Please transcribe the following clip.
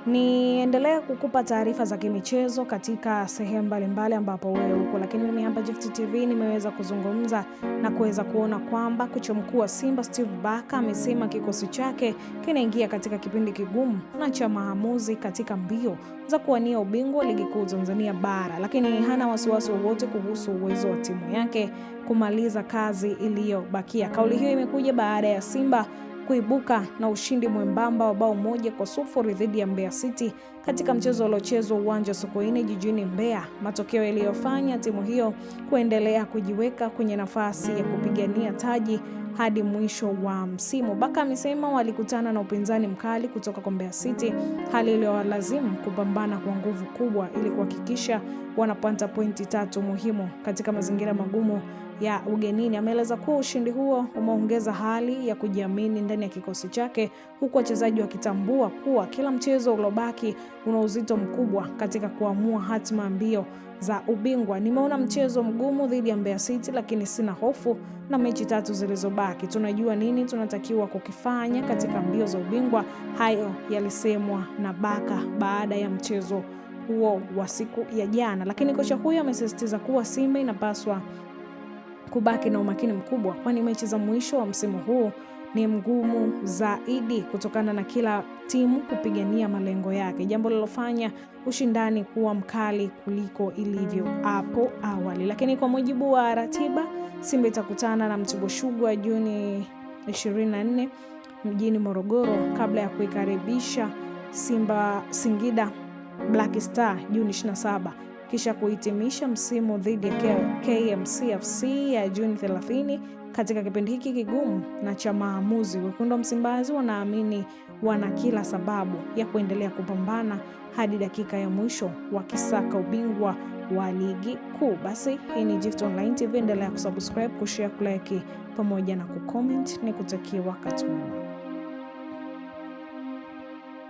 Niendelea kukupa taarifa za kimichezo katika sehemu mbalimbali ambapo wewe uko, lakini mimi hapa Gift TV nimeweza kuzungumza na kuweza kuona kwamba kocha mkuu wa Simba Steve Barker amesema kikosi chake kinaingia katika kipindi kigumu na cha maamuzi katika mbio za kuwania ubingwa wa ligi kuu Tanzania bara, lakini hana wasiwasi wowote kuhusu uwezo wa timu yake kumaliza kazi iliyobakia. Kauli hiyo imekuja baada ya Simba kuibuka na ushindi mwembamba wa bao 1-0 dhidi ya Mbeya City katika mchezo uliochezwa uwanja Sokoine jijini Mbeya, matokeo yaliyofanya timu hiyo kuendelea kujiweka kwenye nafasi ya kupigania taji hadi mwisho wa msimu. Barker amesema walikutana na upinzani mkali kutoka kwa Mbeya City, hali iliyowalazimu kupambana kwa nguvu kubwa ili kuhakikisha wanapata pointi 3 muhimu katika mazingira magumu ya ugenini. Ameeleza kuwa ushindi huo umeongeza hali ya kujiamini ndani ya kikosi chake, huku wachezaji wakitambua kuwa kila mchezo uliobaki una uzito mkubwa katika kuamua hatima mbio za ubingwa. Nimeona mchezo mgumu dhidi ya Mbeya City, lakini sina hofu na mechi 3 zilizobaki. Tunajua nini tunatakiwa kukifanya katika mbio za ubingwa. Hayo yalisemwa na Barker baada ya mchezo huo wa siku ya jana, lakini kocha huyo amesisitiza kuwa Simba inapaswa kubaki na umakini mkubwa, kwani mechi za mwisho wa msimu huu ni mgumu zaidi kutokana na kila timu kupigania malengo yake, jambo lilofanya ushindani kuwa mkali kuliko ilivyo hapo awali. Lakini kwa mujibu wa ratiba, Simba itakutana na Mtibwa Sugar Juni 24 mjini Morogoro kabla ya kuikaribisha Singida Black Star Juni 27, kisha kuhitimisha msimu dhidi ya KMC FC ya Juni 30. Katika kipindi hiki kigumu na cha maamuzi, wekundu wa Msimbazi wanaamini wana kila sababu ya kuendelea kupambana hadi dakika ya mwisho wakisaka ubingwa wa ligi kuu. Basi hii ni Gift Online TV, endelea kusubscribe, kushare, kulike pamoja na kucomment. Nikutakia wakati mwema.